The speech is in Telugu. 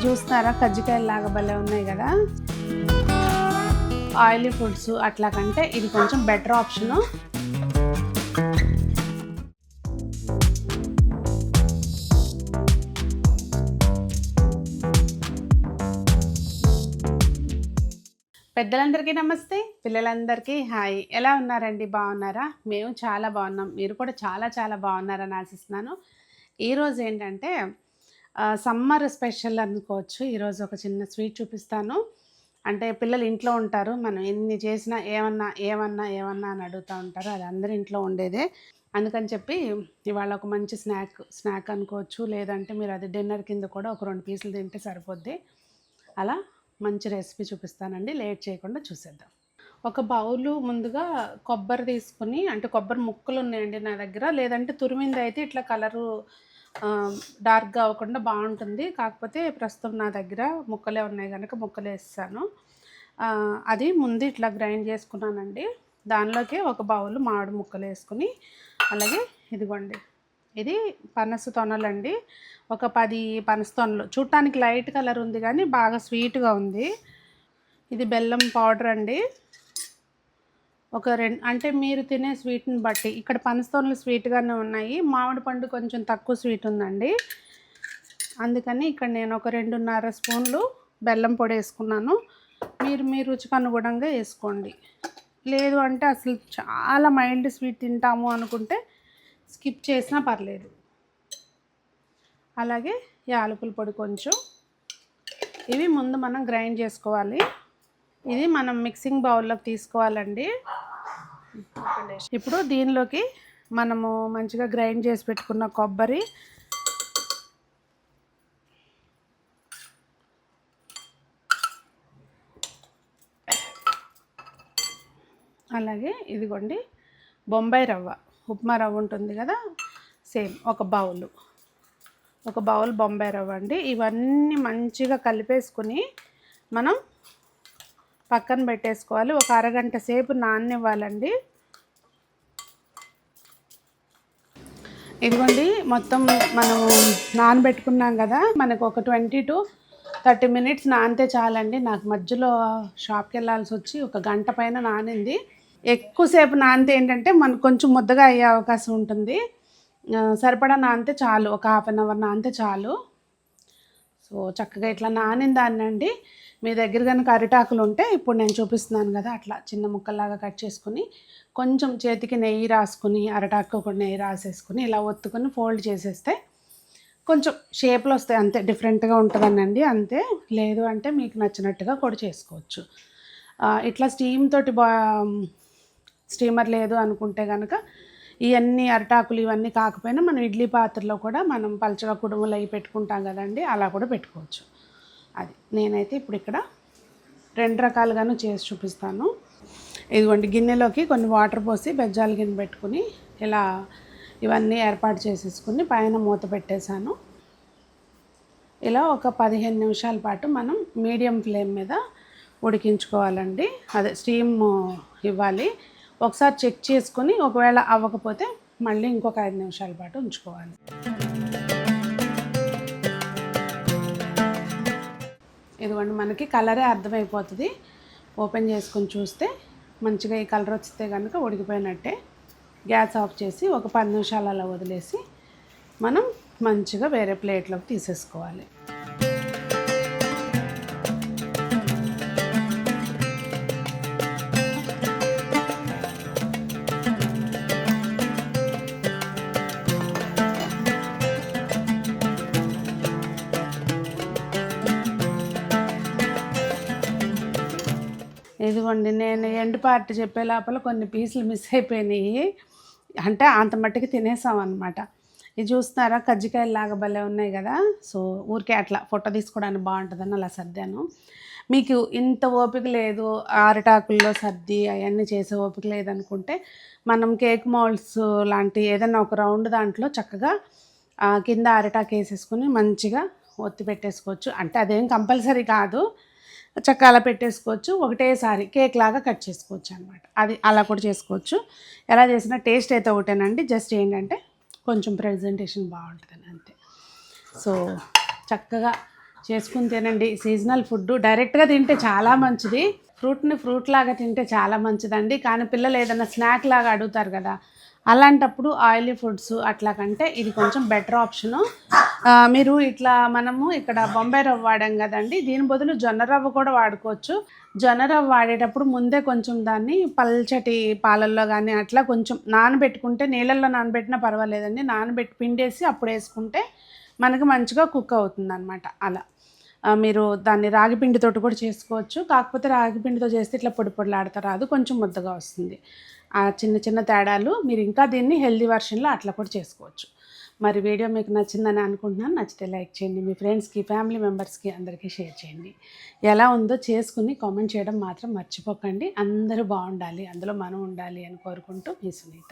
చూస్తారా కజ్జికాయలాగా భలే ఉన్నాయి కదా. ఆయిలీ ఫుడ్స్ అట్లా కంటే ఇది కొంచెం బెటర్ ఆప్షను. పెద్దలందరికీ నమస్తే, పిల్లలందరికీ హాయ్. ఎలా ఉన్నారండి? బాగున్నారా? మేము చాలా బాగున్నాం. మీరు కూడా చాలా చాలా బాగున్నారని ఆశిస్తున్నాను. ఈరోజు ఏంటంటే సమ్మర్ స్పెషల్ అనుకోవచ్చు. ఈరోజు ఒక చిన్న స్వీట్ చూపిస్తాను. అంటే పిల్లలు ఇంట్లో ఉంటారు, మనం ఎన్ని చేసినా ఏమన్నా ఏమన్నా ఏమన్నా అని అడుగుతూ ఉంటారు. అది అందరి ఇంట్లో ఉండేదే. అందుకని చెప్పి ఇవాళ ఒక మంచి స్నాక్ అనుకోవచ్చు, లేదంటే మీరు అది డిన్నర్ కింద కూడా ఒక 2 పీసులు తింటే సరిపోద్ది. అలా మంచి రెసిపీ చూపిస్తానండి. లేట్ చేయకుండా చూసేద్దాం. ఒక బౌలు ముందుగా కొబ్బరి తీసుకుని, అంటే కొబ్బరి ముక్కలు ఉన్నాయండి నా దగ్గర, లేదంటే తురిమింది అయితే ఇట్లా కలరు డార్క్గా అవ్వకుండా బాగుంటుంది. కాకపోతే ప్రస్తుతం నా దగ్గర ముక్కలే ఉన్నాయి కనుక ముక్కలు వేస్తాను. అది ముందు ఇట్లా గ్రైండ్ చేసుకున్నానండి. దానిలోకి ఒక బౌలు మామిడి ముక్కలు వేసుకుని, అలాగే ఇదిగోండి ఇది పనస తొనలండి. ఒక 10 పనస తొనలు. చూడటానికి లైట్ కలర్ ఉంది కానీ బాగా స్వీట్గా ఉంది. ఇది బెల్లం పౌడర్ అండి. ఒక 2 అంటే మీరు తినే స్వీట్ని బట్టి. ఇక్కడ పనస తొనలు స్వీట్గానే ఉన్నాయి, మామిడి పండు కొంచెం తక్కువ స్వీట్ ఉందండి. అందుకని ఇక్కడ నేను ఒక 2.5 స్పూన్లు బెల్లం పొడి వేసుకున్నాను. మీరు మీ రుచికి అనుగుణంగా వేసుకోండి. లేదు అంటే అసలు చాలా మైల్డ్ స్వీట్ తింటాము అనుకుంటే స్కిప్ చేసినా పర్లేదు. అలాగే యాలకుల పొడి కొంచెం. ఇవి ముందు మనం గ్రైండ్ చేసుకోవాలి. ఇది మనం మిక్సింగ్ బౌల్లోకి తీసుకోవాలండి. ఇప్పుడు దీనిలోకి మనము మంచిగా గ్రైండ్ చేసి పెట్టుకున్న కొబ్బరి, అలాగే ఇదిగోండి బొంబాయి రవ్వ, ఉప్మా రవ్వ ఉంటుంది కదా, సేమ్ ఒక బౌల్ బొంబాయి రవ్వ అండి. ఇవన్నీ మంచిగా కలిపేసుకుని మనం పక్కన పెట్టేసుకోవాలి. ఒక అరగంట సేపు నాననివ్వాలండి. ఇదిగోండి మొత్తం మనము నానబెట్టుకున్నాం కదా, మనకు ఒక 20 to 30 minutes నానితే చాలండి. నాకు మధ్యలో షాప్కి వెళ్ళాల్సి వచ్చి ఒక గంట పైన నానింది. ఎక్కువసేపు నానితే ఏంటంటే మనకు కొంచెం ముద్దగా అయ్యే అవకాశం ఉంటుంది. సరిపడా నానితే చాలు, ఒక 1/2 hour నానితే చాలు. సో చక్కగా ఇట్లా నానిన దాన్నండి, మీ దగ్గర కనుక అరిటాకులు ఉంటే ఇప్పుడు నేను చూపిస్తున్నాను కదా, అట్లా చిన్న ముక్కల్లాగా కట్ చేసుకుని కొంచెం చేతికి నెయ్యి రాసుకుని, అరటాకు ఒక నెయ్యి రాసేసుకుని ఇలా ఒత్తుకొని ఫోల్డ్ చేసేస్తే కొంచెం షేప్లు వస్తాయి. అంతే, డిఫరెంట్గా ఉంటుందనండి అంతే. లేదు అంటే మీకు నచ్చినట్టుగా కూడా చేసుకోవచ్చు. ఇట్లా స్టీమర్ లేదు అనుకుంటే కనుక ఇవన్నీ అరటాకులు ఇవన్నీ కాకపోయినా మనం ఇడ్లీ పాత్రలో కూడా మనం పలచగా కుడుములు అవి పెట్టుకుంటాం కదండి, అలా కూడా పెట్టుకోవచ్చు. అది నేనైతే ఇప్పుడు ఇక్కడ 2 రకాలుగాను చేసి చూపిస్తాను. ఇదిగోండి గిన్నెలోకి కొన్ని వాటర్ పోసి బెజ్జాల గిన్నె పెట్టుకుని ఇలా ఇవన్నీ ఏర్పాటు చేసేసుకుని పైన మూత పెట్టేశాను. ఇలా ఒక 15 నిమిషాల పాటు మనం మీడియం ఫ్లేమ్ మీద ఉడికించుకోవాలండి. అదే స్టీమ్ ఇవ్వాలి. ఒకసారి చెక్ చేసుకుని ఒకవేళ అవ్వకపోతే మళ్ళీ ఇంకొక 5 నిమిషాల పాటు ఉంచుకోవాలి. ఇదిగోండి మనకి కలరే అర్థమైపోతుంది. ఓపెన్ చేసుకొని చూస్తే మంచిగా ఈ కలర్ వస్తే కనుక ఉడికిపోయినట్టే. గ్యాస్ ఆఫ్ చేసి ఒక 10 నిమిషాలు అలా వదిలేసి మనం మంచిగా వేరే ప్లేట్లోకి తీసేసుకోవాలి. ఇదిగోండి నేను ఎండ్ పార్ట్ చెప్పే లోపల కొన్ని పీసులు మిస్ అయిపోయినాయి. అంటే అంత మట్టికి తినేసాం అనమాట. ఇది చూస్తున్నారా కజ్జికాయలాగా భలే ఉన్నాయి కదా. సో ఊరికే అట్లా ఫోటో తీసుకోవడానికి బాగుంటుందని అలా సర్దాను. మీకు ఇంత ఓపిక లేదు, అరటాకుల్లో సర్ది అవన్నీ చేసే ఓపిక లేదనుకుంటే మనం కేక్ మౌల్డ్స్ లాంటి ఏదైనా ఒక రౌండ్ దాంట్లో చక్కగా కింద అరటాకు వేసేసుకుని మంచిగా ఒత్తి పెట్టేసుకోవచ్చు. అంటే అదేం కంపల్సరీ కాదు, చక్కగా అలా పెట్టేసుకోవచ్చు. ఒకటేసారి కేక్ లాగా కట్ చేసుకోవచ్చు అనమాట. అది అలా కూడా చేసుకోవచ్చు. ఎలా చేసినా టేస్ట్ అయితే ఒకటేనండి, జస్ట్ ఏంటంటే కొంచెం ప్రెజెంటేషన్ బాగుంటుందని అంతే. సో చక్కగా చేసుకుని తినండి. సీజనల్ ఫుడ్ డైరెక్ట్గా తింటే చాలా మంచిది. ఫ్రూట్ని ఫ్రూట్ లాగా తింటే చాలా మంచిదండి. కానీ పిల్లలు ఏదైనా స్నాక్ లాగా అడుగుతారు కదా, అలాంటప్పుడు ఆయిలీ ఫుడ్స్ అట్లా కంటే ఇది కొంచెం బెటర్ ఆప్షను. మీరు ఇట్లా మనము ఇక్కడ బొంబాయి రవ్వ వాడాం కదండి, దీని బదులు జొన్న రవ్వ కూడా వాడుకోవచ్చు. జొన్న రవ్వ వాడేటప్పుడు ముందే కొంచెం దాన్ని పల్చటి పాలల్లో కానీ అట్లా కొంచెం నానబెట్టుకుంటే, నీళ్ళల్లో నానబెట్టినా పర్వాలేదండి, నానబెట్టి పిండేసి అప్పుడు వేసుకుంటే మనకు మంచిగా కుక్ అవుతుంది అనమాట. అలా మీరు దాన్ని రాగి పిండితోటి కూడా చేసుకోవచ్చు. కాకపోతే రాగి పిండితో చేస్తే ఇట్లా పొడి పొడిలాడుతా రాదు, కొంచెం ముద్దగా వస్తుంది. ఆ చిన్న చిన్న తేడాలు. మీరు ఇంకా దీన్ని హెల్దీ వర్షన్లో అట్లా కూడా చేసుకోవచ్చు. మరి వీడియో మీకు నచ్చిందని అనుకుంటున్నాను. నచ్చితే లైక్ చేయండి, మీ ఫ్రెండ్స్కి, ఫ్యామిలీ మెంబర్స్కి అందరికీ షేర్ చేయండి. ఎలా ఉందో చేసుకుని కామెంట్ చేయడం మాత్రం మర్చిపోకండి. అందరూ బాగుండాలి, అందులో మనం ఉండాలి అని కోరుకుంటూ మీ సునీత.